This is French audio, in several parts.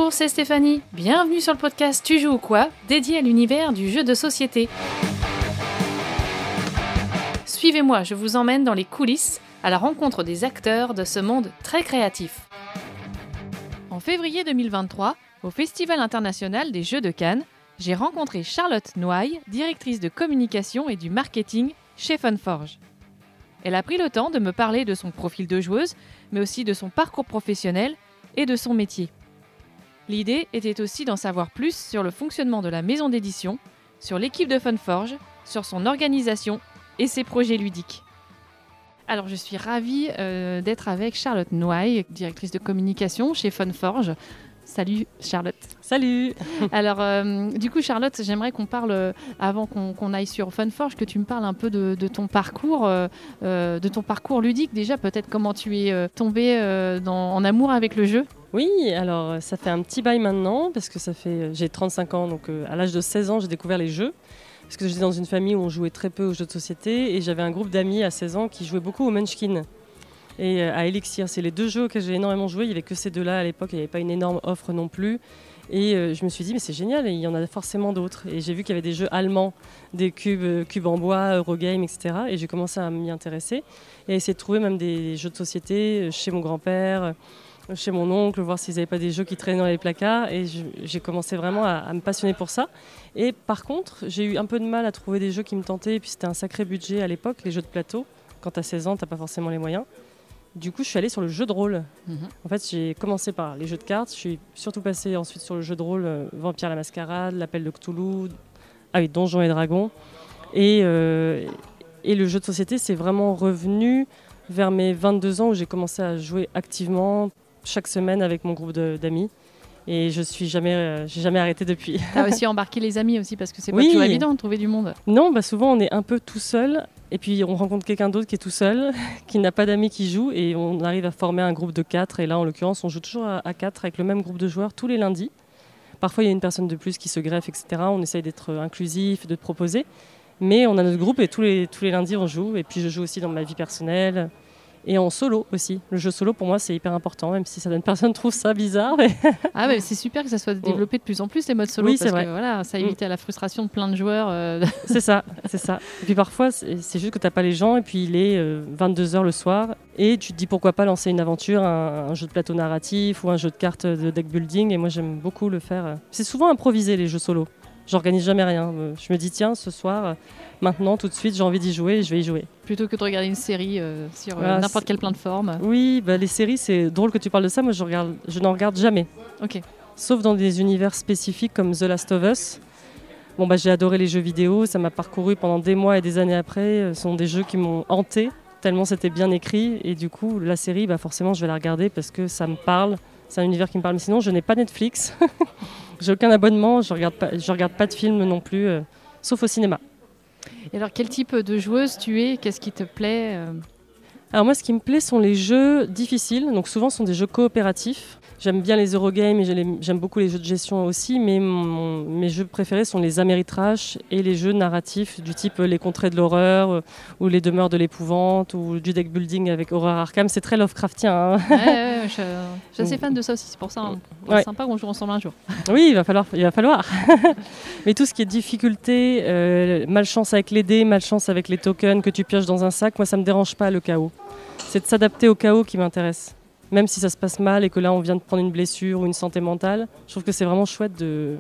Bonjour, c'est Stéphanie. Bienvenue sur le podcast Tu joues ou quoi, dédié à l'univers du jeu de société. Suivez-moi, je vous emmène dans les coulisses, à la rencontre des acteurs de ce monde très créatif. En février 2023, au Festival international des Jeux de Cannes, j'ai rencontré Charlotte Noailles, directrice de communication et du marketing chez Funforge. Elle a pris le temps de me parler de son profil de joueuse, mais aussi de son parcours professionnel et de son métier. L'idée était aussi d'en savoir plus sur le fonctionnement de la maison d'édition, sur l'équipe de Funforge, sur son organisation et ses projets ludiques. Alors je suis ravie d'être avec Charlotte Noailles, directrice de communication chez Funforge. Salut Charlotte. Salut. Alors du coup Charlotte, j'aimerais qu'on parle, avant qu'on aille sur Funforge, que tu me parles un peu de ton parcours ludique. Déjà peut-être comment tu es tombée en amour avec le jeu. Oui, alors ça fait un petit bail maintenant, parce que j'ai 35 ans, donc à l'âge de 16 ans j'ai découvert les jeux. Parce que j'étais dans une famille où on jouait très peu aux jeux de société et j'avais un groupe d'amis à 16 ans qui jouaient beaucoup au Munchkin et à Elixir. C'est les deux jeux auxquels j'ai énormément joué. Il n'y avait que ces deux-là à l'époque, il n'y avait pas une énorme offre non plus. Et je me suis dit, mais c'est génial, il y en a forcément d'autres. Et j'ai vu qu'il y avait des jeux allemands, des cubes en bois, Eurogame, etc. Et j'ai commencé à m'y intéresser et à essayer de trouver même des jeux de société chez mon grand-père, chez mon oncle, voir s'ils n'avaient pas des jeux qui traînaient dans les placards. Et j'ai commencé vraiment à me passionner pour ça. Et par contre, j'ai eu un peu de mal à trouver des jeux qui me tentaient. Et puis c'était un sacré budget à l'époque, les jeux de plateau. Quand tu as 16 ans, tu n'as pas forcément les moyens. Du coup, je suis allée sur le jeu de rôle. En fait, j'ai commencé par les jeux de cartes. Je suis surtout passée ensuite sur le jeu de rôle Vampire la Mascarade, l'Appel de Cthulhu, Donjons et Dragons. Et le jeu de société, c'est vraiment revenu vers mes 22 ans où j'ai commencé à jouer activement chaque semaine avec mon groupe d'amis. Et je suis j'ai jamais arrêté depuis. Tu as aussi embarqué les amis aussi, parce que c'est pas toujours évident de trouver du monde. Non, souvent on est un peu tout seul. Et puis on rencontre quelqu'un d'autre qui est tout seul, qui n'a pas d'amis qui jouent. Et on arrive à former un groupe de 4. Et là, en l'occurrence, on joue toujours à 4 avec le même groupe de joueurs tous les lundis. Parfois, il y a une personne de plus qui se greffe, etc. On essaye d'être inclusif, de proposer. Mais on a notre groupe et tous les lundis, on joue. Et puis je joue aussi dans ma vie personnelle. Et en solo aussi. Le jeu solo, pour moi, c'est hyper important, même si certaines personnes trouvent ça bizarre. Mais... Ah, mais c'est super que ça soit développé de plus en plus, les modes solo. Oui, parce c'est vrai. Que voilà, ça évite la frustration de plein de joueurs. C'est ça. Et puis parfois, c'est juste que tu n'as pas les gens, et puis il est 22h le soir, et tu te dis pourquoi pas lancer une aventure, un jeu de plateau narratif ou un jeu de cartes de deck building. Et moi, j'aime beaucoup le faire. C'est souvent improvisé, les jeux solo. J'organise jamais rien. Je me dis, tiens, ce soir, maintenant, tout de suite, j'ai envie d'y jouer et je vais y jouer. Plutôt que de regarder une série sur n'importe quelle plateforme. Oui, les séries, c'est drôle que tu parles de ça. Moi, je n'en regarde jamais. Ok. Sauf dans des univers spécifiques comme The Last of Us. J'ai adoré les jeux vidéo. Ça m'a parcouru pendant des mois et des années après. Ce sont des jeux qui m'ont hanté, tellement c'était bien écrit. Et du coup, la série, forcément, je vais la regarder parce que ça me parle. C'est un univers qui me parle. Mais sinon, je n'ai pas Netflix. J'ai aucun abonnement, je regarde pas de films non plus, sauf au cinéma. Et alors, quel type de joueuse tu es ? Qu'est-ce qui te plaît ? Alors moi, ce qui me plaît sont les jeux difficiles, donc souvent ce sont des jeux coopératifs. J'aime bien les Eurogames et j'aime beaucoup les jeux de gestion aussi, mais mes jeux préférés sont les Ameritrash et les jeux narratifs du type Les Contrées de l'horreur ou Les Demeures de l'épouvante ou du deck building avec Horror Arkham. C'est très Lovecraftien. Hein. Ouais, je suis assez fan de ça aussi, c'est pour ça. C'est sympa qu'on joue ensemble un jour. Oui, il va falloir. Mais tout ce qui est difficulté, malchance avec les dés, malchance avec les tokens que tu pioches dans un sac, moi ça me dérange pas le chaos. C'est de s'adapter au chaos qui m'intéresse. Même si ça se passe mal et que là on vient de prendre une blessure ou une santé mentale, je trouve que c'est vraiment chouette de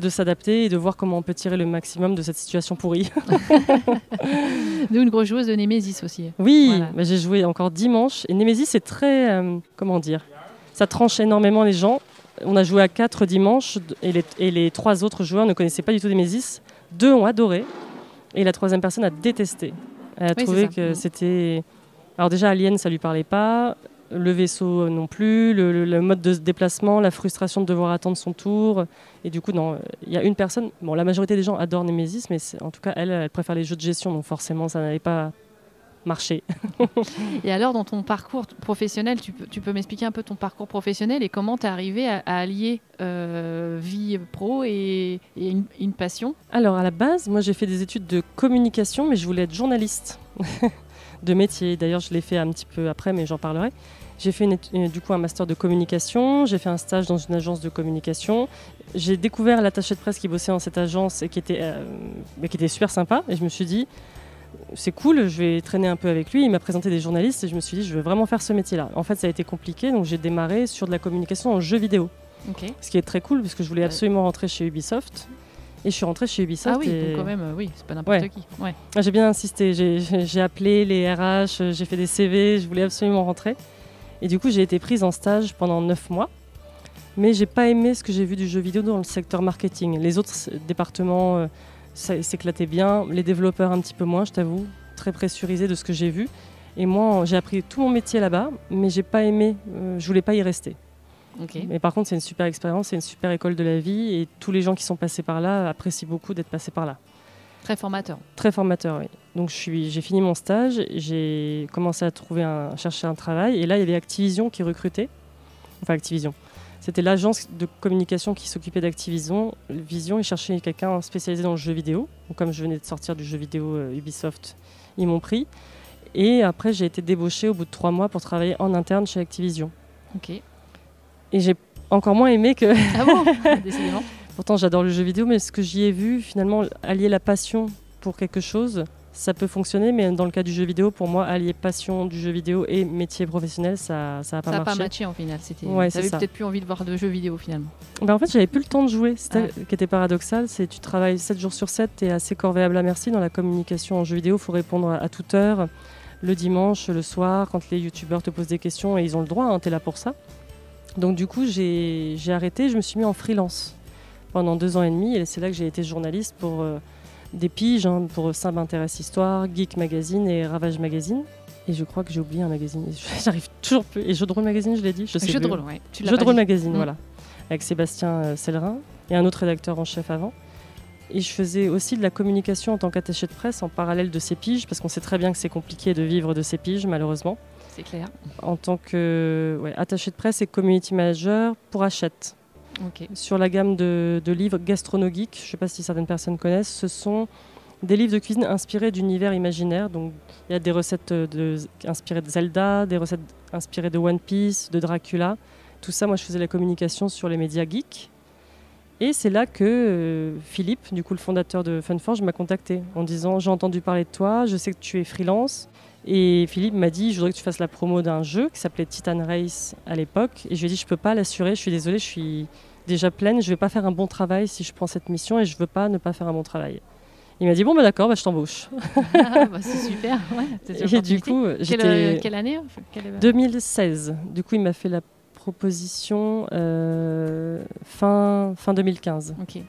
s'adapter et de voir comment on peut tirer le maximum de cette situation pourrie. Nous, une grosse joueuse de Nemesis aussi. Oui, voilà. J'ai joué encore dimanche et Nemesis c'est très, ça tranche énormément les gens. On a joué à 4 dimanche et les 3 autres joueurs ne connaissaient pas du tout Nemesis. 2 ont adoré et la 3e personne a détesté. Elle a trouvé que c'était... Alors déjà Alien ça lui parlait pas. Le vaisseau non plus, le mode de déplacement, la frustration de devoir attendre son tour. Et du coup, il y a une personne... la majorité des gens adorent Nemesis, mais en tout cas, elle préfère les jeux de gestion. Donc forcément, ça n'allait pas marcher. Et alors, dans ton parcours professionnel, tu peux m'expliquer un peu ton parcours professionnel et comment tu es arrivé à allier vie pro et une passion ? Alors, à la base, moi, j'ai fait des études de communication, mais je voulais être journaliste. de métier. D'ailleurs, je l'ai fait un petit peu après, mais j'en parlerai. J'ai fait du coup un master de communication, j'ai fait un stage dans une agence de communication. J'ai découvert l'attaché de presse qui bossait dans cette agence et qui était super sympa. Et je me suis dit, c'est cool, je vais traîner un peu avec lui. Il m'a présenté des journalistes et je me suis dit, je veux vraiment faire ce métier-là. En fait, ça a été compliqué, donc j'ai démarré sur de la communication en jeux vidéo. Okay. Ce qui est très cool, parce que je voulais absolument rentrer chez Ubisoft. Et je suis rentrée chez Ubisoft. Ah oui, donc quand même, oui, c'est pas n'importe qui. Ouais. J'ai bien insisté, j'ai appelé les RH, j'ai fait des CV, je voulais absolument rentrer. Et du coup, j'ai été prise en stage pendant 9 mois. Mais j'ai pas aimé ce que j'ai vu du jeu vidéo dans le secteur marketing. Les autres départements s'éclataient bien, les développeurs un petit peu moins, je t'avoue, très pressurisés de ce que j'ai vu. Et moi, j'ai appris tout mon métier là-bas, mais j'ai pas aimé, je voulais pas y rester. Okay. Mais par contre, c'est une super expérience, c'est une super école de la vie et tous les gens qui sont passés par là apprécient beaucoup d'être passés par là. Très formateur. Très formateur, oui. Donc j'ai fini mon stage, j'ai commencé à chercher un travail et là, il y avait Activision qui recrutait. Enfin, Activision. C'était l'agence de communication qui s'occupait d'Activision. Ils cherchaient quelqu'un spécialisé dans le jeu vidéo. Donc, comme je venais de sortir du jeu vidéo Ubisoft, ils m'ont pris. Et après, j'ai été débauchée au bout de 3 mois pour travailler en interne chez Activision. Ok. Et j'ai encore moins aimé que... Ah bon? Décidément. Pourtant, j'adore le jeu vidéo, mais ce que j'y ai vu, finalement, allier la passion pour quelque chose, ça peut fonctionner. Mais dans le cas du jeu vidéo, pour moi, allier passion du jeu vidéo et métier professionnel, ça n'a pas marché. Ça n'a pas matché en final. Ouais, tu n'avais peut-être plus envie de voir de jeux vidéo finalement. En fait, j'avais plus le temps de jouer. C'était qui était paradoxal. C'est tu travailles 7 jours sur 7, tu es assez corvéable à merci. Dans la communication en jeu vidéo, il faut répondre à toute heure, le dimanche, le soir, quand les youtubeurs te posent des questions, et ils ont le droit, tu es là pour ça. Donc du coup, j'ai arrêté, je me suis mis en freelance pendant 2 ans et demi, et c'est là que j'ai été journaliste pour des piges, pour Ça m'intéresse Histoire, Geek Magazine et Ravage Magazine. Et je crois que j'ai oublié un magazine, j'arrive toujours plus. Et Jeux de rôle magazine, je l'ai dit, je sais Jeux de plus. rôle, ouais. Jeux de rôle magazine, voilà, avec Sébastien Sellerin et un autre rédacteur en chef avant. Et je faisais aussi de la communication en tant qu'attaché de presse en parallèle de ces piges, parce qu'on sait très bien que c'est compliqué de vivre de ces piges, malheureusement. C'est clair. En tant que attaché de presse et community manager pour Hachette. Okay. Sur la gamme de livres Gastronogeek, je ne sais pas si certaines personnes connaissent, ce sont des livres de cuisine inspirés d'univers imaginaires. Donc, il y a des recettes inspirées de Zelda, des recettes inspirées de One Piece, de Dracula. Tout ça, moi, je faisais la communication sur les médias geeks. Et c'est là que Philippe, du coup le fondateur de Funforge, m'a contacté en disant « J'ai entendu parler de toi, je sais que tu es freelance ». Et Philippe m'a dit « Je voudrais que tu fasses la promo d'un jeu qui s'appelait Titan Race à l'époque ». Et je lui ai dit « Je ne peux pas l'assurer, je suis désolée, je suis déjà pleine, je ne vais pas faire un bon travail si je prends cette mission et je ne veux pas ne pas faire un bon travail ». Il m'a dit « Bon, d'accord, je t'embauche ». C'est super, ouais. Et du coup, quelle année 2016. Du coup, il m'a fait la proposition fin 2015. Okay.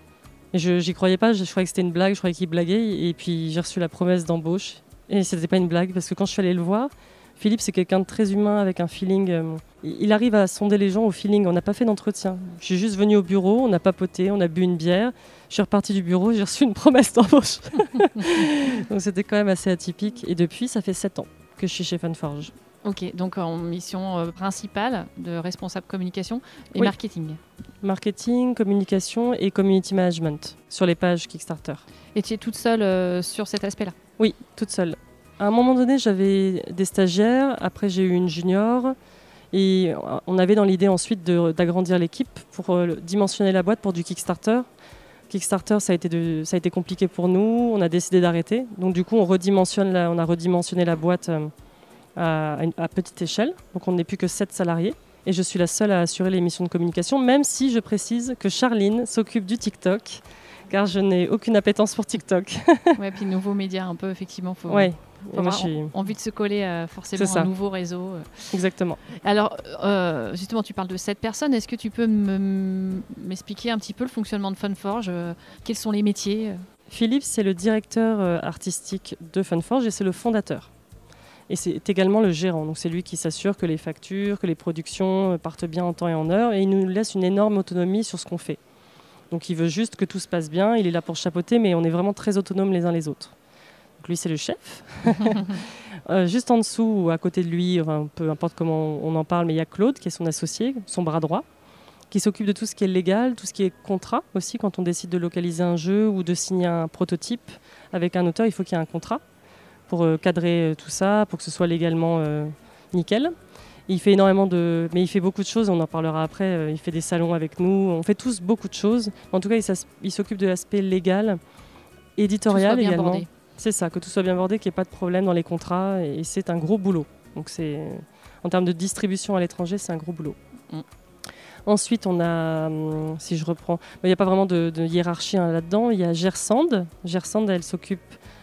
Et j'y croyais pas, je croyais que c'était une blague, je croyais qu'il blaguait. Et puis j'ai reçu la promesse d'embauche. Et c'était pas une blague, parce que quand je suis allée le voir, Philippe, c'est quelqu'un de très humain, avec un feeling. Il arrive à sonder les gens au feeling. On n'a pas fait d'entretien. Je suis juste venue au bureau, on a papoté, on a bu une bière. Je suis repartie du bureau, j'ai reçu une promesse d'embauche. Donc c'était quand même assez atypique. Et depuis, ça fait 7 ans que je suis chez Funforge. Ok, donc en mission principale de responsable communication et oui. marketing. Marketing, communication et community management sur les pages Kickstarter. Et tu es toute seule sur cet aspect-là? Oui, toute seule. À un moment donné, j'avais des stagiaires, après j'ai eu une junior, et on avait dans l'idée ensuite d'agrandir l'équipe pour dimensionner la boîte pour du Kickstarter. Kickstarter, ça a été compliqué pour nous, on a décidé d'arrêter. Donc du coup, on a redimensionné la boîte à petite échelle, donc on n'est plus que 7 salariés. Et je suis la seule à assurer les missions de communication, même si je précise que Charline s'occupe du TikTok, car je n'ai aucune appétence pour TikTok. Ouais, puis nouveaux médias un peu, effectivement, faut avoir envie de se coller forcément à un nouveau réseau. Exactement. Alors, justement, tu parles de 7 personnes. Est-ce que tu peux m'expliquer un petit peu le fonctionnement de Funforge? Quels sont les métiers? Philippe, c'est le directeur artistique de Funforge et c'est le fondateur. Et c'est également le gérant. Donc c'est lui qui s'assure que les factures, que les productions partent bien en temps et en heure. Et il nous laisse une énorme autonomie sur ce qu'on fait. Donc il veut juste que tout se passe bien. Il est là pour chapeauter, mais on est vraiment très autonomes les uns les autres. Donc lui, c'est le chef. Juste en dessous ou à côté de lui, enfin, peu importe comment on en parle, mais il y a Claude, qui est son associé, son bras droit, qui s'occupe de tout ce qui est légal, tout ce qui est contrat aussi. Quand on décide de localiser un jeu ou de signer un prototype avec un auteur, il faut qu'il y ait un contrat. pour cadrer tout ça, pour que ce soit légalement nickel. Il fait énormément mais il fait beaucoup de choses, on en parlera après. Il fait des salons avec nous, on fait tous beaucoup de choses. En tout cas, il s'occupe de l'aspect légal, éditorial également. Bordé. C'est ça, que tout soit bien bordé, qu'il n'y ait pas de problème dans les contrats. Et c'est un gros boulot. Donc en termes de distribution à l'étranger, c'est un gros boulot. Ensuite, on a, si je reprends, il n'y a pas vraiment de hiérarchie là-dedans. Il y a Gersand. Gersand, elle s'occupe.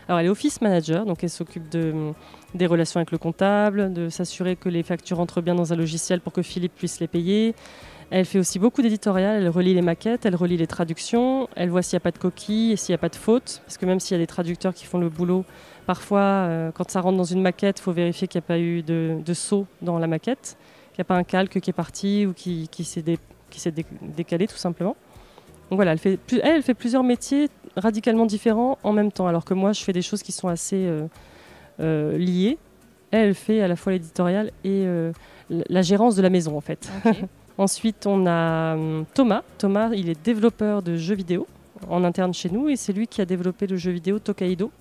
Alors, elle est office manager, donc elle s'occupe des relations avec le comptable, de s'assurer que les factures entrent bien dans un logiciel pour que Philippe puisse les payer. Elle fait aussi beaucoup d'éditorial, elle relit les maquettes, elle relit les traductions, elle voit s'il n'y a pas de coquilles et s'il n'y a pas de fautes, parce que même s'il y a des traducteurs qui font le boulot, parfois, quand ça rentre dans une maquette, il faut vérifier qu'il n'y a pas eu de saut dans la maquette, qu'il n'y a pas un calque qui est parti ou qui s'est décalé tout simplement. Donc voilà, elle fait plusieurs métiers radicalement différents en même temps, alors que moi, je fais des choses qui sont assez liées. Elle fait à la fois l'éditorial et la gérance de la maison, en fait. Okay. Ensuite, on a Thomas. Thomas, il est développeur de jeux vidéo en interne chez nous et c'est lui qui a développé le jeu vidéo Tokaido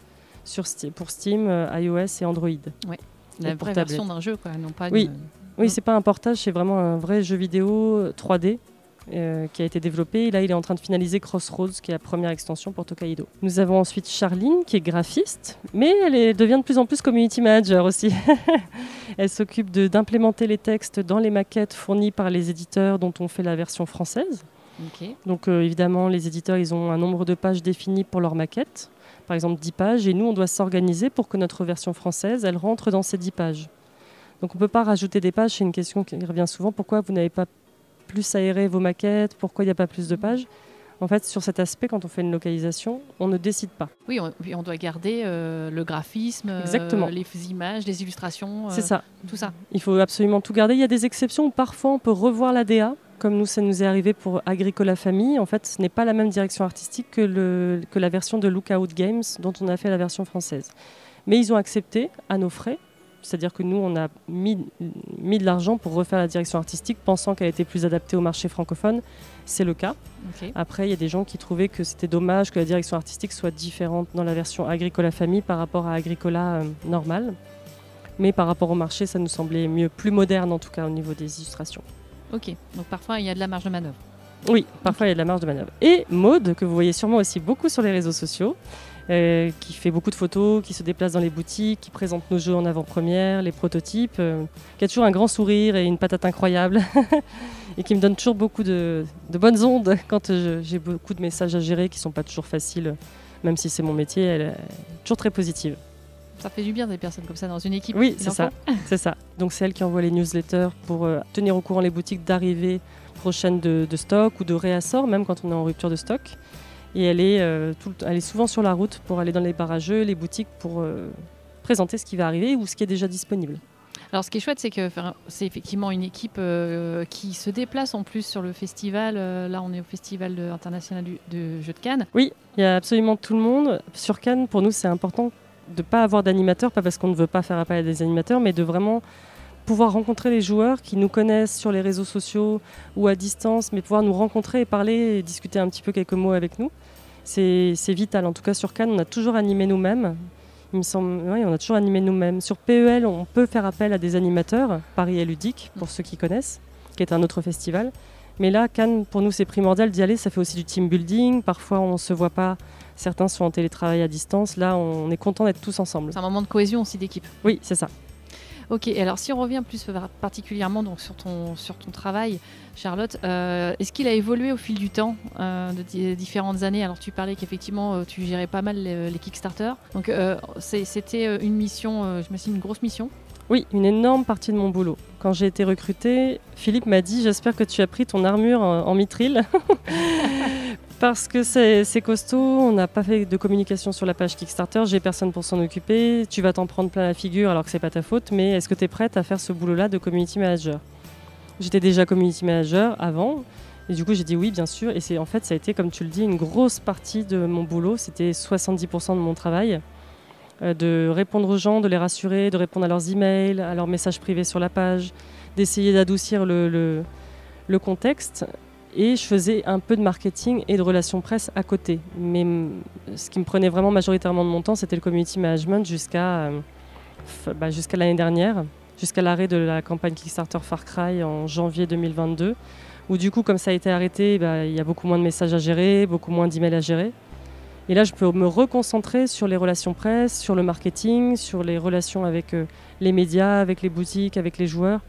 pour Steam, iOS et Android. Oui, la vraie version d'un jeu, quoi, non pas Oui, c'est pas un portage, c'est vraiment un vrai jeu vidéo 3D qui a été développé. Et là, il est en train de finaliser Crossroads, qui est la première extension pour Tokaido. Nous avons ensuite Charline, qui est graphiste, mais elle devient de plus en plus community manager aussi. Elle s'occupe d'implémenter les textes dans les maquettes fournies par les éditeurs dont on fait la version française. Okay. Donc évidemment, les éditeurs, ils ont un nombre de pages définies pour leur maquette, par exemple 10 pages, et nous, on doit s'organiser pour que notre version française, elle rentre dans ces 10 pages. Donc on ne peut pas rajouter des pages, c'est une question qui revient souvent. Pourquoi vous n'avez pas plus aéré vos maquettes? Pourquoi il n'y a pas plus de pages? En fait, sur cet aspect, quand on fait une localisation, on ne décide pas. Oui, on doit garder le graphisme, les images, les illustrations, c'est ça. Tout ça. Il faut absolument tout garder. Il y a des exceptions où parfois on peut revoir la DA, comme nous, ça nous est arrivé pour Agricola Famille. En fait, ce n'est pas la même direction artistique que la version de Lookout Games dont on a fait la version française. Mais ils ont accepté à nos frais. C'est-à-dire que nous, on a mis de l'argent pour refaire la direction artistique, pensant qu'elle était plus adaptée au marché francophone. C'est le cas. Okay. Après, il y a des gens qui trouvaient que c'était dommage que la direction artistique soit différente dans la version Agricola Famille par rapport à Agricola normale. Mais par rapport au marché, ça nous semblait mieux, plus moderne en tout cas au niveau des illustrations. Ok, donc parfois il y a de la marge de manœuvre. Oui, parfois il y a de la marge de manœuvre. Et Maude, que vous voyez sûrement aussi beaucoup sur les réseaux sociaux, qui fait beaucoup de photos, qui se déplace dans les boutiques, qui présente nos jeux en avant-première, les prototypes, qui a toujours un grand sourire et une patate incroyable et qui me donne toujours beaucoup de bonnes ondes quand j'ai beaucoup de messages à gérer qui ne sont pas toujours faciles, même si c'est mon métier, elle est toujours très positive. Ça fait du bien des personnes comme ça dans une équipe. Oui, c'est ça. C'est ça. Donc c'est elle qui envoie les newsletters pour tenir au courant les boutiques d'arrivée prochaine de stock ou de réassort, même quand on est en rupture de stock. Et elle est souvent sur la route pour aller dans les barrageux, les boutiques, pour présenter ce qui va arriver ou ce qui est déjà disponible. Alors ce qui est chouette, c'est que c'est effectivement une équipe qui se déplace en plus sur le festival. Là, on est au festival international de Jeux de Cannes. Oui, il y a absolument tout le monde. Sur Cannes, pour nous, c'est important de ne pas avoir d'animateurs, pas parce qu'on ne veut pas faire appel à des animateurs, mais de vraiment pouvoir rencontrer les joueurs qui nous connaissent sur les réseaux sociaux ou à distance, mais pouvoir nous rencontrer et parler et discuter un petit peu quelques mots avec nous. C'est vital. En tout cas, sur Cannes, on a toujours animé nous-mêmes. Il me semble, oui, on a toujours animé nous-mêmes. Sur PEL, on peut faire appel à des animateurs, Paris est ludique, pour ceux qui connaissent, qui est un autre festival. Mais là, Cannes, pour nous, c'est primordial d'y aller. Ça fait aussi du team building. Parfois, on ne se voit pas. Certains sont en télétravail à distance. Là, on est content d'être tous ensemble. C'est un moment de cohésion aussi d'équipe. Oui, c'est ça. Ok, alors si on revient plus particulièrement donc, sur ton travail, Charlotte, est-ce qu'il a évolué au fil du temps de différentes années? Alors tu parlais qu'effectivement tu gérais pas mal les Kickstarter, donc c'était une mission, j'imagine une grosse mission. Oui, une énorme partie de mon boulot. Quand j'ai été recrutée, Philippe m'a dit « J'espère que tu as pris ton armure en mitril ». Parce que c'est costaud, on n'a pas fait de communication sur la page Kickstarter, j'ai personne pour s'en occuper, tu vas t'en prendre plein la figure alors que c'est pas ta faute, mais est-ce que tu es prête à faire ce boulot-là de community manager? J'étais déjà community manager avant, et du coup j'ai dit oui bien sûr, et en fait ça a été, comme tu le dis, une grosse partie de mon boulot, c'était 70% de mon travail, de répondre aux gens, de les rassurer, de répondre à leurs emails, à leurs messages privés sur la page, d'essayer d'adoucir le contexte. Et je faisais un peu de marketing et de relations presse à côté. Mais ce qui me prenait vraiment majoritairement de mon temps, c'était le community management jusqu'à l'année dernière, jusqu'à l'arrêt de la campagne Kickstarter Far Cry en janvier 2022, où du coup, comme ça a été arrêté, il y a beaucoup moins de messages à gérer, beaucoup moins d'emails à gérer. Et là, je peux me reconcentrer sur les relations presse, sur le marketing, sur les relations avec les médias, avec les boutiques, avec les joueurs.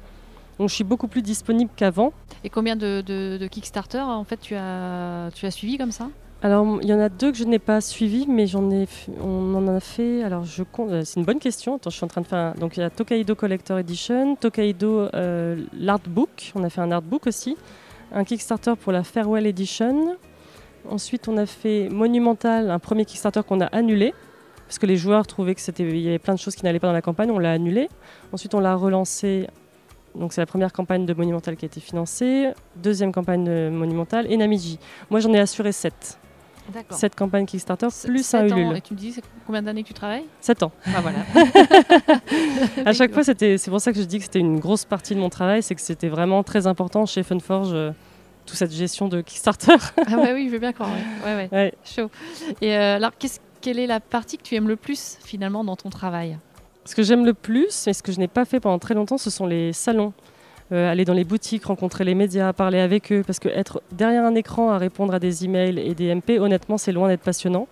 Donc je suis beaucoup plus disponible qu'avant. Et combien de Kickstarter en fait tu as suivi comme ça? Alors il y en a 2 que je n'ai pas suivis, mais on en a fait. Alors je compte. C'est une bonne question. Attends, je suis en train de faire. Donc il y a Tokaido Collector Edition, Tokaido l'Artbook. On a fait un artbook aussi, un Kickstarter pour la Farewell Edition. Ensuite on a fait Monumental, un premier Kickstarter qu'on a annulé parce que les joueurs trouvaient il y avait plein de choses qui n'allaient pas dans la campagne. On l'a annulé. Ensuite on l'a relancé. Donc c'est la première campagne de Monumental qui a été financée, deuxième campagne de Monumental et Namiji. Moi j'en ai assuré 7. D'accord. 7 campagnes Kickstarter plus un Ulule. Et tu me dis combien d'années que tu travailles? 7 ans. Ah voilà. À chaque fois, c'est pour ça que je dis que c'était une grosse partie de mon travail, c'est que c'était vraiment très important chez Funforge, toute cette gestion de Kickstarter. Ah bah oui, je veux bien croire. Ouais. Chaud. Et alors, quelle est la partie que tu aimes le plus finalement dans ton travail? Ce que j'aime le plus, et ce que je n'ai pas fait pendant très longtemps, ce sont les salons. Aller dans les boutiques, rencontrer les médias, parler avec eux. Parce qu'être derrière un écran à répondre à des emails et des MP, honnêtement, c'est loin d'être passionnant.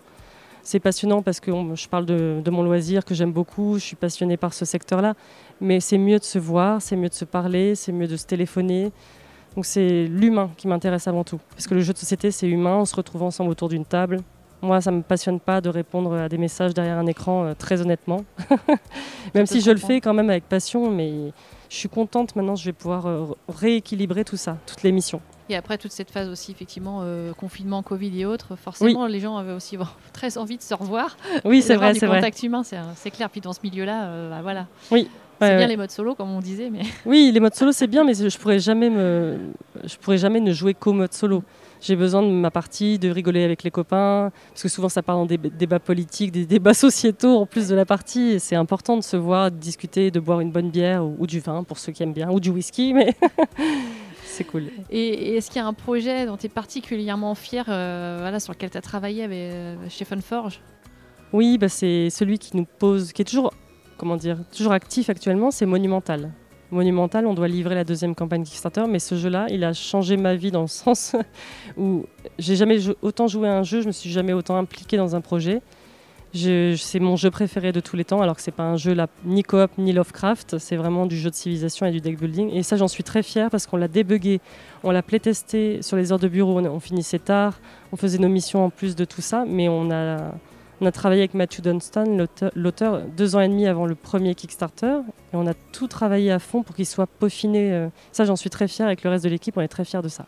C'est passionnant parce que je parle de mon loisir que j'aime beaucoup, je suis passionnée par ce secteur-là. Mais c'est mieux de se voir, c'est mieux de se parler, c'est mieux de se téléphoner. Donc c'est l'humain qui m'intéresse avant tout. Parce que le jeu de société, c'est humain, on se retrouve ensemble autour d'une table. Moi, ça ne me passionne pas de répondre à des messages derrière un écran, très honnêtement. Même si je le fais quand même avec passion, mais je suis contente. Maintenant, je vais pouvoir rééquilibrer tout ça, toutes les missions. Et après toute cette phase aussi, effectivement, confinement, Covid et autres, forcément, les gens avaient aussi très envie de se revoir. Oui, c'est vrai, c'est vrai. Du contact humain, c'est clair. Puis dans ce milieu-là, voilà. Oui. C'est bien les modes solo, comme on disait. Mais... Oui, les modes solo, c'est bien, mais je pourrais jamais ne jouer qu'au mode solo. J'ai besoin de ma partie, de rigoler avec les copains, parce que souvent ça part dans des débats politiques, des débats sociétaux en plus de la partie. Et c'est important de se voir, de discuter, de boire une bonne bière ou du vin pour ceux qui aiment bien, ou du whisky, mais c'est cool. Et est-ce qu'il y a un projet dont tu es particulièrement fier, sur lequel tu as travaillé chez Funforge? Oui, c'est celui qui nous pose, qui est toujours actif actuellement, c'est Monumental. Monumental, on doit livrer la deuxième campagne Kickstarter, mais ce jeu-là, il a changé ma vie dans le sens où j'ai jamais autant joué à un jeu, je me suis jamais autant impliquée dans un projet. C'est mon jeu préféré de tous les temps, alors que c'est pas un jeu ni coop ni Lovecraft, c'est vraiment du jeu de civilisation et du deck building. Et ça, j'en suis très fière parce qu'on l'a débugué, on l'a playtesté sur les heures de bureau, on finissait tard, on faisait nos missions en plus de tout ça, mais on a travaillé avec Matthew Dunstan, l'auteur, 2 ans et demi avant le premier Kickstarter. Et on a tout travaillé à fond pour qu'il soit peaufiné. Ça, j'en suis très fière. Avec le reste de l'équipe, on est très fiers de ça.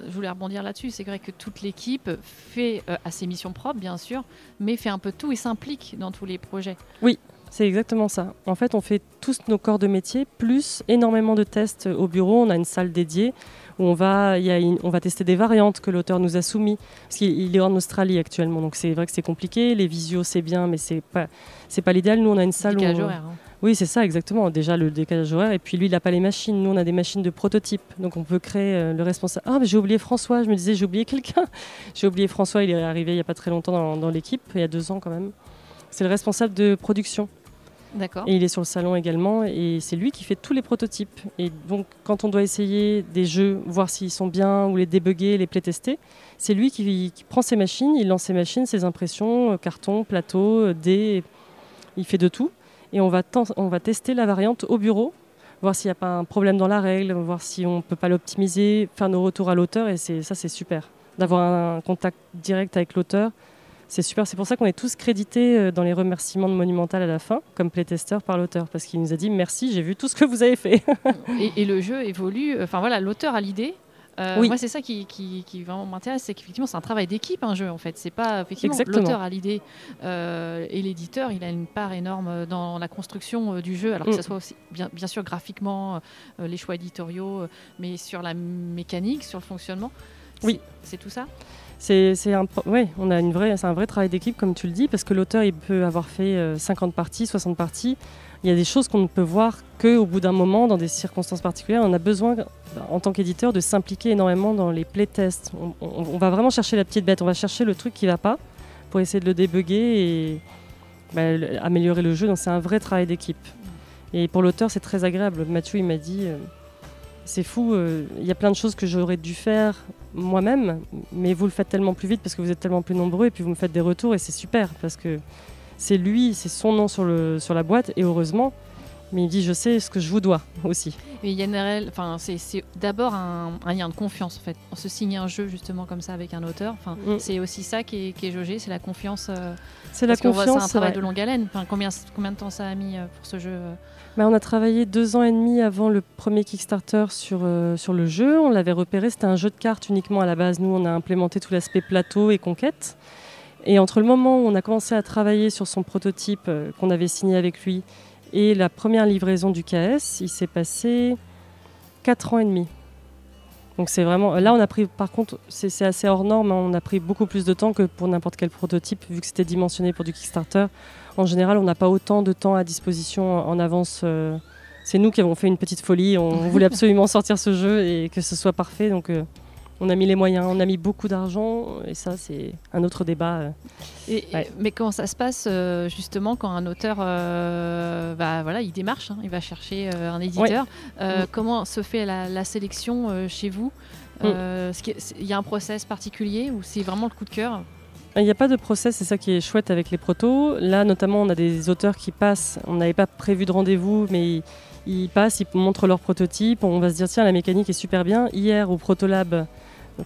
Je voulais rebondir là-dessus. C'est vrai que toute l'équipe fait à ses missions propres, bien sûr, mais fait un peu tout et s'implique dans tous les projets. Oui, c'est exactement ça. En fait, on fait tous nos corps de métier, plus énormément de tests au bureau. On a une salle dédiée où on va tester des variantes que l'auteur nous a soumises. Parce qu'il est en Australie actuellement, donc c'est vrai que c'est compliqué. Les visios, c'est bien, mais c'est pas l'idéal. Nous, on a une salle décalage horaire. Oui, c'est ça, exactement. Déjà, le décalage horaire. Et puis, lui, il n'a pas les machines. Nous, on a des machines de prototype. Donc, on peut créer le responsable. Ah, mais j'ai oublié François. Je me disais, j'ai oublié quelqu'un. J'ai oublié François. Il est arrivé il n'y a pas très longtemps dans l'équipe, il y a 2 ans quand même. C'est le responsable de production. D'accord. Et il est sur le salon également. Et c'est lui qui fait tous les prototypes. Et donc, quand on doit essayer des jeux, voir s'ils sont bien ou les débugger, les playtester, c'est lui qui prend ses machines, il lance ses machines, ses impressions, carton, plateau, dés. Il fait de tout. Et on va tester la variante au bureau, voir s'il n'y a pas un problème dans la règle, voir si on ne peut pas l'optimiser, faire nos retours à l'auteur. Et ça, c'est super. D'avoir un contact direct avec l'auteur, c'est super. C'est pour ça qu'on est tous crédités dans les remerciements de Monumental à la fin, comme playtester par l'auteur, parce qu'il nous a dit « Merci, j'ai vu tout ce que vous avez fait ». Et le jeu évolue. Enfin voilà, l'auteur a l'idée. Oui. Moi, c'est ça qui vraiment m'intéresse, c'est qu'effectivement, c'est un travail d'équipe, un jeu, en fait. C'est pas, effectivement, Exactement. l'auteur a l'idée et l'éditeur, il a une part énorme dans la construction du jeu, alors que ce soit aussi, bien sûr, graphiquement, les choix éditoriaux, mais sur la mécanique, sur le fonctionnement. Oui. C'est tout ça? C'est un vrai travail d'équipe, comme tu le dis, parce que l'auteur, il peut avoir fait 50 parties, 60 parties. Il y a des choses qu'on ne peut voir qu'au bout d'un moment, dans des circonstances particulières. On a besoin, en tant qu'éditeur, de s'impliquer énormément dans les playtests. On va vraiment chercher la petite bête, on va chercher le truc qui ne va pas pour essayer de le débugger et améliorer le jeu. Donc c'est un vrai travail d'équipe. Et pour l'auteur, c'est très agréable. Mathieu, il m'a dit, c'est fou, il y a plein de choses que j'aurais dû faire moi-même, mais vous le faites tellement plus vite parce que vous êtes tellement plus nombreux et puis vous me faites des retours et c'est super parce que c'est son nom sur la boîte et heureusement. Mais il dit, je sais ce que je vous dois aussi. Et il y a c'est d'abord un lien de confiance en fait. On se signe un jeu justement comme ça avec un auteur. C'est aussi ça qui est jaugé, c'est la confiance. C'est la confiance. C'est un travail de longue haleine. Combien de temps ça a mis pour ce jeu On a travaillé 2 ans et demi avant le premier Kickstarter sur le jeu. On l'avait repéré, c'était un jeu de cartes uniquement à la base. Nous, on a implémenté tout l'aspect plateau et conquête. Et entre le moment où on a commencé à travailler sur son prototype qu'on avait signé avec lui et la première livraison du KS, il s'est passé 4 ans et demi. Donc c'est vraiment... Là, on a pris... Par contre, c'est assez hors norme. On a pris beaucoup plus de temps que pour n'importe quel prototype, vu que c'était dimensionné pour du Kickstarter. En général, on n'a pas autant de temps à disposition en avance. C'est nous qui avons fait une petite folie. On voulait absolument sortir ce jeu et que ce soit parfait. Donc on a mis les moyens, on a mis beaucoup d'argent. Et ça, c'est un autre débat. Mais comment ça se passe justement quand un auteur il démarche, il va chercher un éditeur. Comment se fait la sélection chez vous? Il y a un process particulier ou c'est vraiment le coup de cœur? Il n'y a pas de process, c'est ça qui est chouette avec les protos. Là, notamment, on a des auteurs qui passent. On n'avait pas prévu de rendez-vous, mais ils passent, ils montrent leur prototype. On va se dire, tiens, la mécanique est super bien. Hier, au Protolab,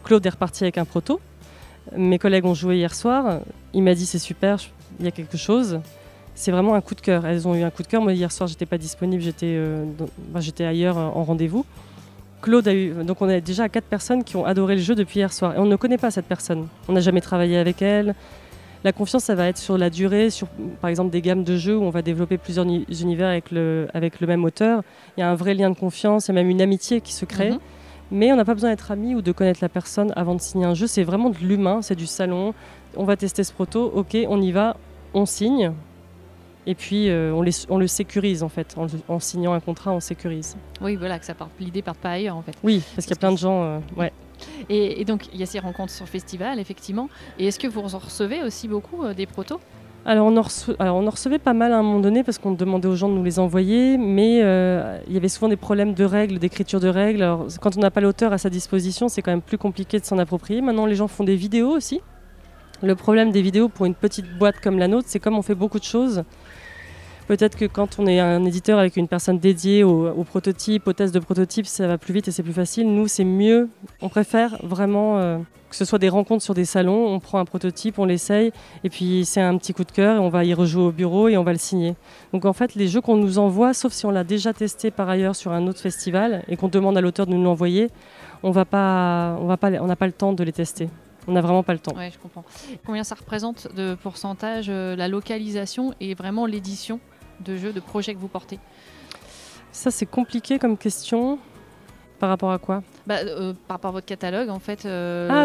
Claude est reparti avec un proto. Mes collègues ont joué hier soir. Il m'a dit, c'est super, il y a quelque chose. C'est vraiment un coup de cœur. Elles ont eu un coup de cœur. Moi, hier soir, je n'étais pas disponible, j'étais ailleurs en rendez-vous. Claude a eu... Donc on est déjà à 4 personnes qui ont adoré le jeu depuis hier soir. Et on ne connaît pas cette personne. On n'a jamais travaillé avec elle. La confiance, ça va être sur la durée, sur par exemple des gammes de jeux où on va développer plusieurs univers avec le même auteur. Il y a un vrai lien de confiance, il y a même une amitié qui se crée. Mais on n'a pas besoin d'être amis ou de connaître la personne avant de signer un jeu. C'est vraiment de l'humain, c'est du salon. On va tester ce proto, ok, on y va, on signe. Et puis on le sécurise en fait, en signant un contrat, on sécurise. Oui, voilà, que l'idée parte pas ailleurs en fait. Oui, parce qu'il y a plein de gens. Et donc il y a ces rencontres sur le festival, effectivement. Et est-ce que vous en recevez aussi beaucoup des protos? Alors on en recevait pas mal à un moment donné parce qu'on demandait aux gens de nous les envoyer, mais il y avait souvent des problèmes de règles, d'écriture de règles. Alors quand on n'a pas l'auteur à sa disposition, c'est quand même plus compliqué de s'en approprier. Maintenant les gens font des vidéos aussi. Le problème des vidéos pour une petite boîte comme la nôtre, c'est comme on fait beaucoup de choses. Peut-être que quand on est un éditeur avec une personne dédiée au prototype, au test de prototype, ça va plus vite et c'est plus facile. Nous, c'est mieux. On préfère vraiment que ce soit des rencontres sur des salons. On prend un prototype, on l'essaye et puis c'est un petit coup de cœur et on va y rejouer au bureau et on va le signer. Donc en fait, les jeux qu'on nous envoie, sauf si on l'a déjà testé par ailleurs sur un autre festival et qu'on demande à l'auteur de nous l'envoyer, on n'a pas le temps de les tester. On n'a vraiment pas le temps. Oui, je comprends. Combien ça représente de pourcentage la localisation et vraiment l'édition de jeux, de projets que vous portez? Ça, c'est compliqué comme question. Par rapport à quoi? Par rapport à votre catalogue, en fait.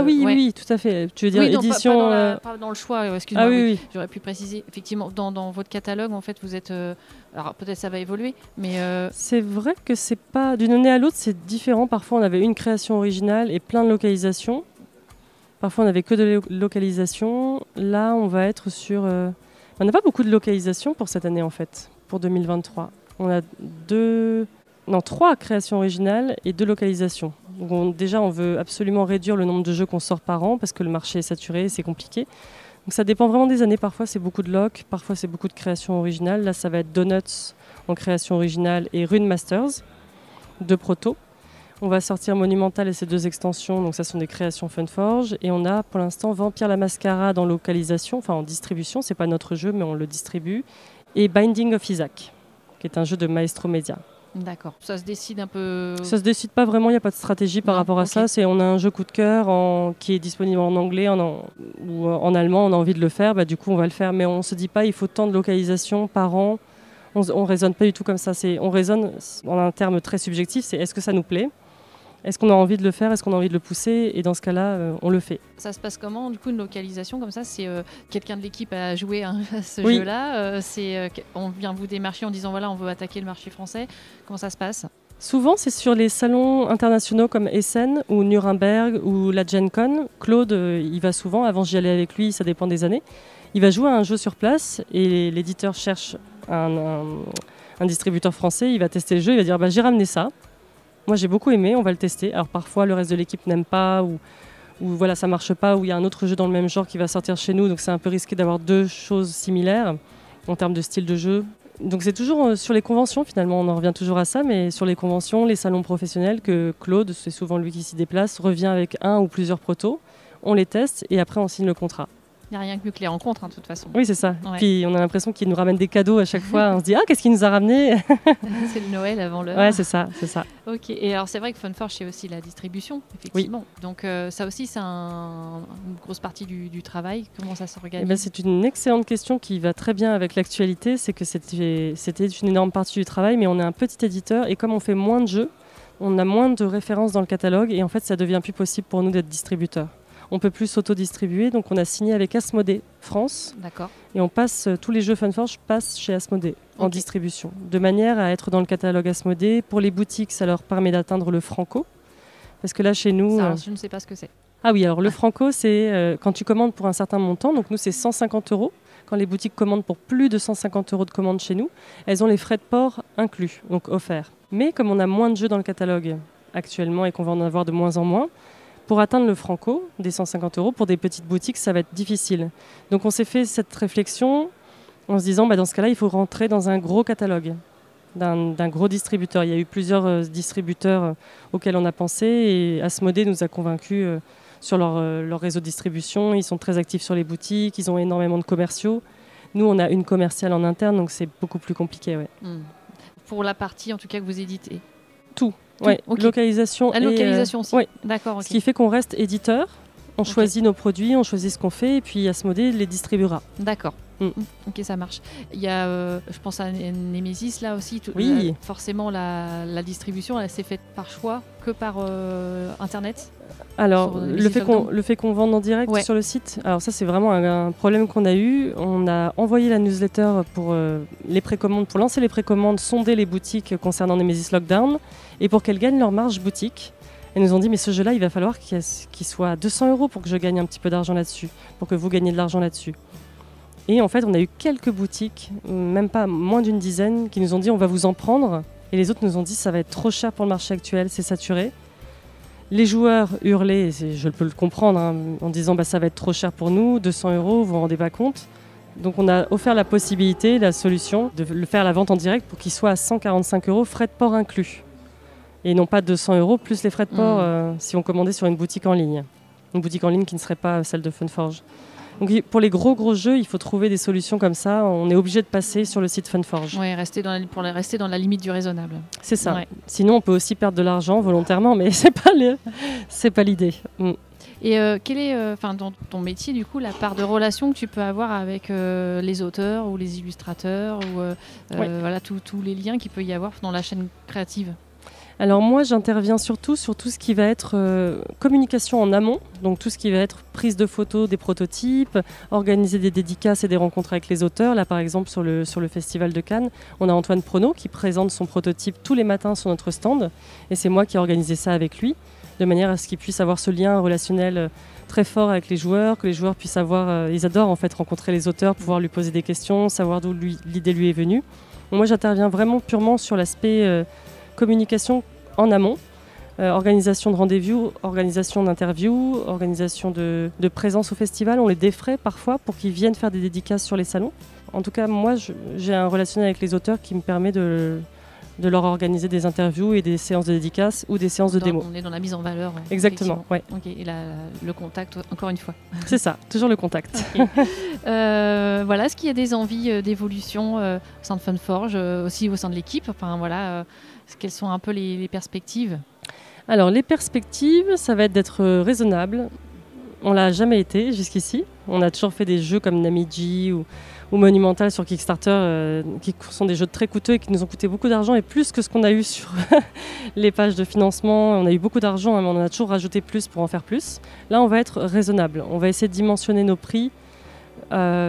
Oui, tout à fait. Tu veux dire édition... Pas dans le choix, excuse-moi. Ah oui. J'aurais pu préciser. Effectivement, dans votre catalogue, en fait, vous êtes... alors, peut-être ça va évoluer, mais... C'est vrai que c'est pas... D'une année à l'autre, c'est différent. Parfois, on avait une création originale et plein de localisations. Parfois, on n'avait que de localisation. Là, on va être sur... On n'a pas beaucoup de localisations pour cette année, en fait, pour 2023. On a 3 créations originales et 2 localisations. Donc déjà, on veut absolument réduire le nombre de jeux qu'on sort par an parce que le marché est saturé, c'est compliqué. Donc ça dépend vraiment des années. Parfois, c'est beaucoup de loc, parfois, c'est beaucoup de créations originales. Là, ça va être Donuts en création originale et Rune Masters, 2 protos. On va sortir Monumental et ses 2 extensions, donc ça sont des créations Funforge. Et on a pour l'instant Vampire la Mascarade en localisation, enfin en distribution, c'est pas notre jeu mais on le distribue. Et Binding of Isaac, qui est un jeu de Maestro Media. D'accord, ça se décide un peu... Ça se décide pas vraiment, il n'y a pas de stratégie par rapport à ça. On a un jeu coup de cœur qui est disponible en anglais ou en allemand, on a envie de le faire, du coup on va le faire. Mais on se dit pas il faut tant de localisations par an. On raisonne pas du tout comme ça. On raisonne en un terme très subjectif, c'est est-ce que ça nous plaît ? Est-ce qu'on a envie de le faire? Est-ce qu'on a envie de le pousser? Et dans ce cas-là, on le fait. Ça se passe comment, du coup, une localisation comme ça? C'est quelqu'un de l'équipe a joué à ce Oui. jeu-là, on vient vous démarcher en disant voilà, on veut attaquer le marché français. Comment ça se passe? Souvent, c'est sur les salons internationaux comme Essen ou Nuremberg ou la Gen Con. Claude, il va souvent. Avant, j'y allais avec lui, ça dépend des années. Il va jouer à un jeu sur place et l'éditeur cherche un distributeur français. Il va tester le jeu, il va dire j'ai ramené ça. Moi, j'ai beaucoup aimé, on va le tester. Alors parfois, le reste de l'équipe n'aime pas ou voilà, ça marche pas, ou il y a un autre jeu dans le même genre qui va sortir chez nous. Donc c'est un peu risqué d'avoir deux choses similaires en termes de style de jeu. Donc c'est toujours sur les conventions, finalement, on en revient toujours à ça, mais sur les conventions, les salons professionnels, que Claude, c'est souvent lui qui s'y déplace, revient avec un ou plusieurs protos, on les teste et après on signe le contrat. Il n'y a rien que mieux que les rencontres, de toute façon. Oui, c'est ça. Ouais. Puis on a l'impression qu'il nous ramène des cadeaux à chaque fois. On se dit qu'est-ce qu'il nous a ramené? C'est le Noël avant l'heure. Ouais, c'est ça. Ok. Et alors c'est vrai que Funforge, c'est aussi la distribution, effectivement. Oui. Donc ça aussi, c'est une grosse partie du travail. Comment ça s'organise? C'est une excellente question qui va très bien avec l'actualité. C'est que c'était une énorme partie du travail, mais on est un petit éditeur et comme on fait moins de jeux, on a moins de références dans le catalogue et en fait, ça devient plus possible pour nous d'être distributeur. On ne peut plus s'auto-distribuer, donc on a signé avec Asmodée France. D'accord. Et on passe, tous les jeux Funforge passent chez Asmodée en distribution, de manière à être dans le catalogue Asmodée. Pour les boutiques, ça leur permet d'atteindre le Franco. Parce que là, chez nous... Ça, je ne sais pas ce que c'est. Ah oui, alors le Franco, c'est quand tu commandes pour un certain montant, donc nous, c'est 150 €. Quand les boutiques commandent pour plus de 150 € de commande chez nous, elles ont les frais de port inclus, donc offerts. Mais comme on a moins de jeux dans le catalogue actuellement et qu'on va en avoir de moins en moins, pour atteindre le Franco, des 150 €, pour des petites boutiques, ça va être difficile. Donc on s'est fait cette réflexion en se disant, dans ce cas-là, il faut rentrer dans un gros catalogue, d'un gros distributeur. Il y a eu plusieurs distributeurs auxquels on a pensé et Asmodée nous a convaincus sur leur réseau de distribution. Ils sont très actifs sur les boutiques, ils ont énormément de commerciaux. Nous, on a une commerciale en interne, donc c'est beaucoup plus compliqué. Ouais. Pour la partie, en tout cas, que vous éditez? Tout. Ouais, okay. Localisation. La localisation aussi. Ouais. D'accord. Okay. Ce qui fait qu'on reste éditeur, on choisit nos produits, on choisit ce qu'on fait, et puis Asmodée les distribuera. D'accord. Ok, ça marche. Il y a, je pense à Nemesis là aussi. Oui. Forcément, la distribution, elle s'est faite par choix que par Internet. Alors, le fait qu'on vende en direct sur le site, alors ça c'est vraiment un problème qu'on a eu. On a envoyé la newsletter pour les précommandes, pour lancer les précommandes, sonder les boutiques concernant Nemesis Lockdown et pour qu'elles gagnent leur marge boutique. Elles nous ont dit mais ce jeu-là, il va falloir qu'il soit à 200 € pour que je gagne un petit peu d'argent là-dessus, pour que vous gagnez de l'argent là-dessus. Et en fait, on a eu quelques boutiques, même pas moins d'une dizaine, qui nous ont dit on va vous en prendre. Et les autres nous ont dit ça va être trop cher pour le marché actuel, c'est saturé. Les joueurs hurlaient, je peux le comprendre, en disant ça va être trop cher pour nous, 200 €, vous vous rendez pas compte. Donc on a offert la possibilité, la solution, de le faire la vente en direct pour qu'il soit à 145 €, frais de port inclus. Et non pas 200 € plus les frais de port si on commandait sur une boutique en ligne. Une boutique en ligne qui ne serait pas celle de Funforge. Donc pour les gros jeux, il faut trouver des solutions comme ça. On est obligé de passer sur le site Funforge. Oui, pour rester dans la limite du raisonnable. C'est ça. Ouais. Sinon, on peut aussi perdre de l'argent volontairement, mais c'est pas l'idée. Et quelle est, dans ton métier, du coup, la part de relation que tu peux avoir avec les auteurs ou les illustrateurs ou voilà, tous les liens qu'il peut y avoir dans la chaîne créative? Alors moi, j'interviens surtout sur tout ce qui va être communication en amont, donc tout ce qui va être prise de photos des prototypes, organiser des dédicaces et des rencontres avec les auteurs. Là, par exemple, sur le Festival de Cannes, on a Antoine Prono qui présente son prototype tous les matins sur notre stand, et c'est moi qui ai organisé ça avec lui, de manière à ce qu'il puisse avoir ce lien relationnel très fort avec les joueurs, que les joueurs puissent avoir... ils adorent en fait rencontrer les auteurs, pouvoir lui poser des questions, savoir d'où l'idée lui est venue. Donc, moi, j'interviens vraiment purement sur l'aspect... communication en amont, organisation de rendez-vous, organisation d'interviews, organisation de présence au festival. On les défraie parfois pour qu'ils viennent faire des dédicaces sur les salons. En tout cas, moi, j'ai un relationnel avec les auteurs qui me permet de leur organiser des interviews et des séances de dédicaces ou des séances de démo. On est dans la mise en valeur. Exactement, ouais. Okay. Et le contact, encore une fois. C'est ça, toujours le contact. Okay. Voilà, est-ce qu'il y a des envies d'évolution au sein de Funforge, aussi au sein de l'équipe? Enfin, voilà, quelles sont un peu les perspectives? Alors, les perspectives, ça va être d'être raisonnable, On l'a jamais été jusqu'ici. On a toujours fait des jeux comme Namiji ou Monumental sur Kickstarter, qui sont des jeux très coûteux et qui nous ont coûté beaucoup d'argent, et plus que ce qu'on a eu sur les pages de financement. On a eu beaucoup d'argent, hein, mais on en a toujours rajouté plus pour en faire plus. Là, on va être raisonnable. On va essayer de dimensionner nos prix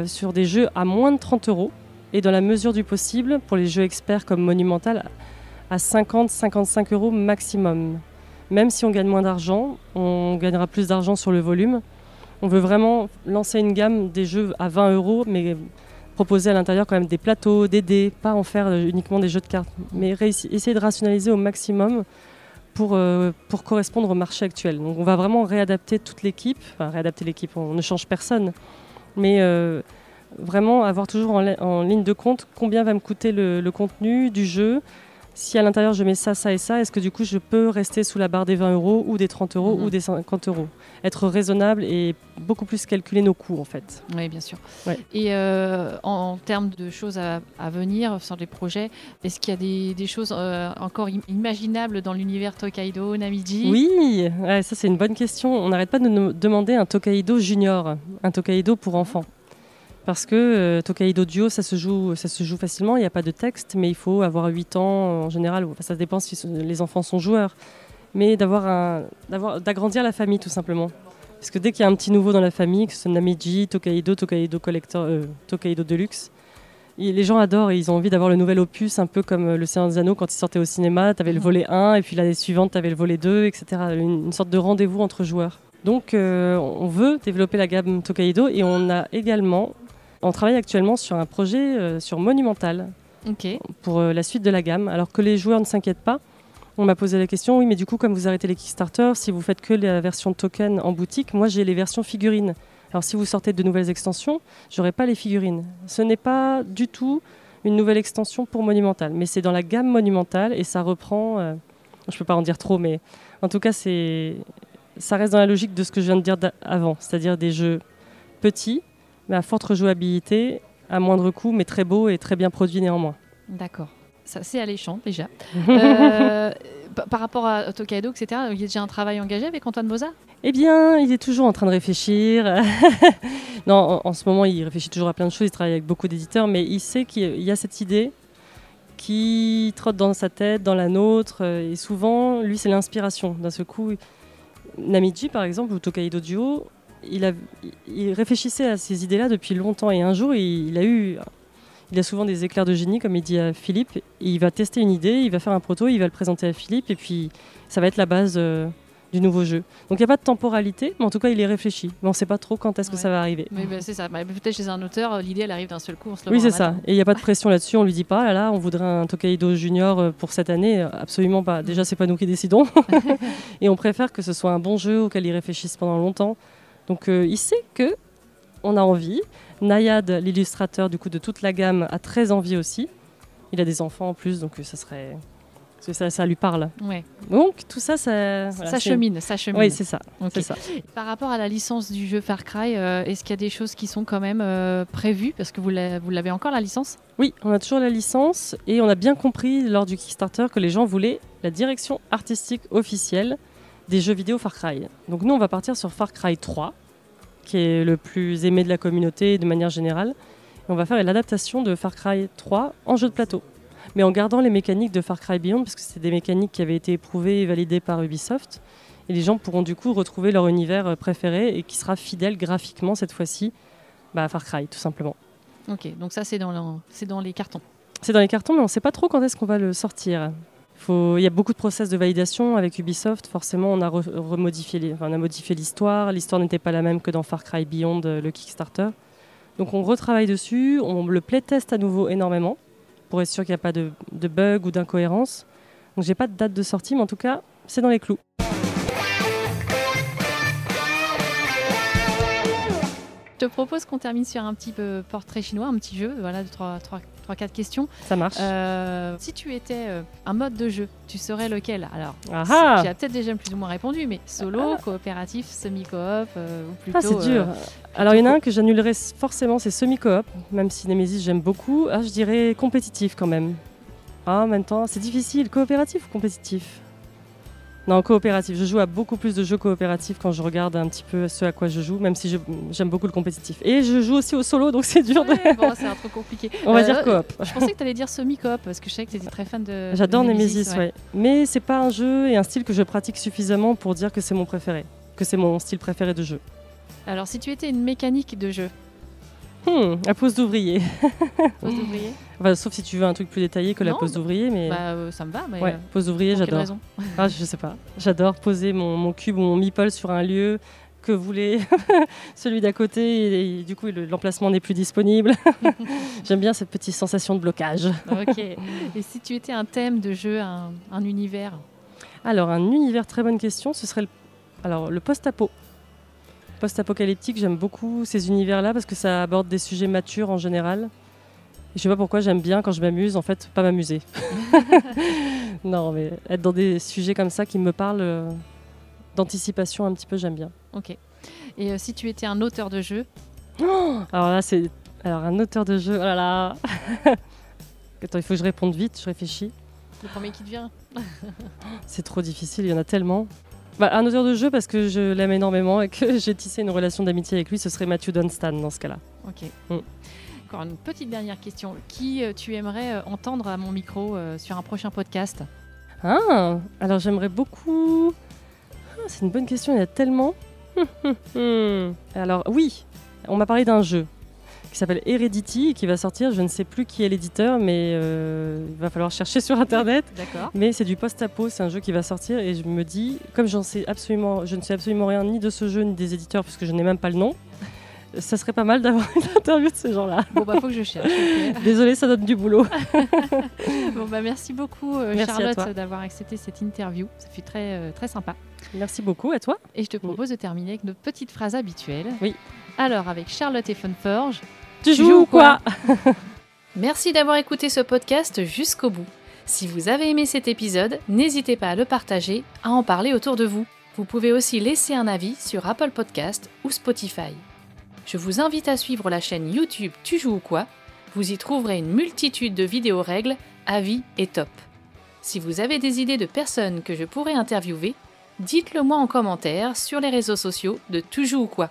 sur des jeux à moins de 30 € et dans la mesure du possible, pour les jeux experts comme Monumental, à 50-55 € maximum. Même si on gagne moins d'argent, on gagnera plus d'argent sur le volume. On veut vraiment lancer une gamme des jeux à 20 €, mais proposer à l'intérieur quand même des plateaux, des dés, pas en faire uniquement des jeux de cartes, mais essayer de rationaliser au maximum pour correspondre au marché actuel. Donc on va vraiment réadapter toute l'équipe, enfin réadapter l'équipe, on ne change personne, mais vraiment avoir toujours en ligne de compte combien va me coûter le contenu du jeu. Si à l'intérieur je mets ça, ça et ça, est-ce que du coup je peux rester sous la barre des 20 € ou des 30 € ou des 50 €? Être raisonnable et beaucoup plus calculer nos coûts en fait. Oui, bien sûr. Ouais. Et en termes de choses à venir sur les projets, est-ce qu'il y a des choses encore imaginables dans l'univers Tokaido, Namiji? Oui, ouais, ça c'est une bonne question. On n'arrête pas de nous demander un Tokaido junior, un Tokaido pour enfants. Parce que Tokaido Duo, ça se joue facilement, il n'y a pas de texte, mais il faut avoir 8 ans en général. Enfin, ça dépend si les enfants sont joueurs. Mais d'agrandir la famille tout simplement. Parce que dès qu'il y a un petit nouveau dans la famille, que ce soit Namiji, Tokaido Collector, Tokaido Deluxe, les gens adorent et ils ont envie d'avoir le nouvel opus, un peu comme Le Seigneur des Anneaux quand il sortait au cinéma. Tu avais le volet 1 et puis l'année suivante, tu avais le volet 2, etc. Une sorte de rendez-vous entre joueurs. Donc on veut développer la gamme Tokaido et on travaille actuellement sur un projet sur Monumental pour la suite de la gamme. Alors que les joueurs ne s'inquiètent pas, on m'a posé la question, oui mais du coup comme vous arrêtez les Kickstarter, si vous faites que la version token en boutique, moi j'ai les versions figurines. Alors si vous sortez de nouvelles extensions, j'aurai pas les figurines. Ce n'est pas du tout une nouvelle extension pour Monumental, mais c'est dans la gamme Monumental et ça reprend, je peux pas en dire trop, mais en tout cas ça reste dans la logique de ce que je viens de dire avant, c'est-à-dire des jeux petits, mais à forte rejouabilité, à moindre coût, mais très beau et très bien produit néanmoins. D'accord. Ça, c'est alléchant déjà. Par rapport à Tokaido, etc., il y a déjà un travail engagé avec Antoine Bozat? Eh bien, il est toujours en train de réfléchir. Non, en ce moment, il réfléchit toujours à plein de choses. Il travaille avec beaucoup d'éditeurs, mais il sait qu'il y a cette idée qui trotte dans sa tête, dans la nôtre. Et souvent, lui, c'est l'inspiration. D'un seul coup, Namiji, par exemple, ou Tokaido Duo, il réfléchissait à ces idées-là depuis longtemps. Et un jour, il a souvent des éclairs de génie, comme il dit à Philippe. Et il va tester une idée, il va faire un proto, il va le présenter à Philippe, et puis ça va être la base du nouveau jeu. Donc il n'y a pas de temporalité, mais en tout cas, il est réfléchi. Mais on ne sait pas trop quand est-ce que ça va arriver. Oui, c'est ça. Peut-être chez un auteur, l'idée, elle arrive d'un seul coup. Oui, c'est ça. Et il n'y a pas de pression là-dessus. On ne lui dit pas, là, on voudrait un Tokaido Junior pour cette année. Absolument pas. Déjà, ce n'est pas nous qui décidons. Et on préfère que ce soit un bon jeu auquel il réfléchisse pendant longtemps. Donc il sait qu'on a envie. Nayad, l'illustrateur du coup de toute la gamme, a très envie aussi. Il a des enfants en plus, donc ça lui parle. Ouais. Donc tout ça, ça chemine. Oui, c'est ça. Okay. C'est ça. Par rapport à la licence du jeu Far Cry, est-ce qu'il y a des choses qui sont quand même prévues? Parce que vous l'avez encore, la licence? Oui, on a toujours la licence et on a bien compris lors du Kickstarter que les gens voulaient la direction artistique officielle des jeux vidéo Far Cry. Donc nous, on va partir sur Far Cry 3, qui est le plus aimé de la communauté de manière générale. Et on va faire l'adaptation de Far Cry 3 en jeu de plateau, mais en gardant les mécaniques de Far Cry Beyond, parce que c'est des mécaniques qui avaient été éprouvées et validées par Ubisoft. Et les gens pourront du coup retrouver leur univers préféré et qui sera fidèle graphiquement cette fois-ci à Far Cry, tout simplement. Ok, donc ça c'est dans les cartons. C'est dans les cartons, mais on ne sait pas trop quand est-ce qu'on va le sortir. Il y a beaucoup de process de validation avec Ubisoft. Forcément, on a modifié l'histoire. L'histoire n'était pas la même que dans Far Cry Beyond, le Kickstarter. Donc on retravaille dessus, on le playteste à nouveau énormément pour être sûr qu'il n'y a pas de bug ou d'incohérence. Donc j'ai pas de date de sortie, mais en tout cas, c'est dans les clous. Je te propose qu'on termine sur un petit portrait chinois, un petit jeu, voilà, de 3-4 questions. Ça marche. Si tu étais un mode de jeu, tu serais lequel? Alors, tu as peut-être déjà plus ou moins répondu, mais solo, coopératif, semi-coop ou plutôt... c'est dur. Alors, il y en a un que j'annulerais forcément, c'est semi-coop, même si Nemesis, j'aime beaucoup. Je dirais compétitif quand même. En même temps, c'est difficile. Coopératif ou compétitif? Non, coopératif. Je joue à beaucoup plus de jeux coopératifs quand je regarde un petit peu ce à quoi je joue, même si j'aime beaucoup le compétitif. Et je joue aussi au solo, donc c'est dur. Ouais, bon, c'est un truc compliqué. On va dire coop. Je pensais que tu allais dire semi-coop, parce que je savais que tu étais très fan de J'adore Nemesis. Nemesis, ouais. Mais c'est pas un jeu et un style que je pratique suffisamment pour dire que c'est mon préféré, que c'est mon style préféré de jeu. Alors, si tu étais une mécanique de jeu, La pose d'ouvrier. pose d'ouvrier, Enfin, sauf si tu veux un truc plus détaillé que la Non, pose d'ouvrier, mais ça me va, mais ouais, pose d'ouvrier, pour quelle j'adore. raison? Ah, je sais pas. J'adore poser mon cube ou mon meeple sur un lieu que voulait celui d'à côté et du coup l'emplacement n'est plus disponible. J'aime bien cette petite sensation de blocage. Ok. Et si tu étais un thème de jeu, un univers? Alors un univers, très bonne question, ce serait le post-apo. Post-apocalyptique, j'aime beaucoup ces univers-là parce que ça aborde des sujets matures en général. Et je sais pas pourquoi j'aime bien quand je m'amuse, en fait, pas m'amuser. Non, mais être dans des sujets comme ça qui me parlent d'anticipation un petit peu, j'aime bien. Ok. Et si tu étais un auteur de jeu? Alors un auteur de jeu, oh là là. Attends, il faut que je réponde vite, je réfléchis. Le premier qui te vient? C'est trop difficile, il y en a tellement. Un auteur de jeu parce que je l'aime énormément et que j'ai tissé une relation d'amitié avec lui, ce serait Matthew Dunstan dans ce cas-là. Ok. Encore une petite dernière question. Qui tu aimerais entendre à mon micro sur un prochain podcast? Alors j'aimerais beaucoup... c'est une bonne question, il y en a tellement. Alors oui, on m'a parlé d'un jeu qui s'appelle Heredity et qui va sortir, je ne sais plus qui est l'éditeur, mais il va falloir chercher sur internet. D'accord. Mais c'est du post-apo, c'est un jeu qui va sortir et je me dis, comme je ne sais absolument rien ni de ce jeu ni des éditeurs puisque je n'ai même pas le nom, ça serait pas mal d'avoir une interview de ces gens-là. Bon faut que je cherche. Okay. Désolée, ça donne du boulot. Bon merci beaucoup Merci Charlotte d'avoir accepté cette interview, ça fut très, très sympa. Merci beaucoup, à toi. Et je te propose de terminer avec notre petite phrase habituelle. Oui. Alors avec Charlotte et Funforge, tu joues ou quoi? Merci d'avoir écouté ce podcast jusqu'au bout. Si vous avez aimé cet épisode, n'hésitez pas à le partager, à en parler autour de vous. Vous pouvez aussi laisser un avis sur Apple Podcast ou Spotify. Je vous invite à suivre la chaîne YouTube Tu joues ou quoi? Vous y trouverez une multitude de vidéos règles, avis et top. Si vous avez des idées de personnes que je pourrais interviewer, dites-le moi en commentaire sur les réseaux sociaux de Tu joues ou quoi.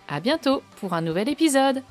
À bientôt pour un nouvel épisode.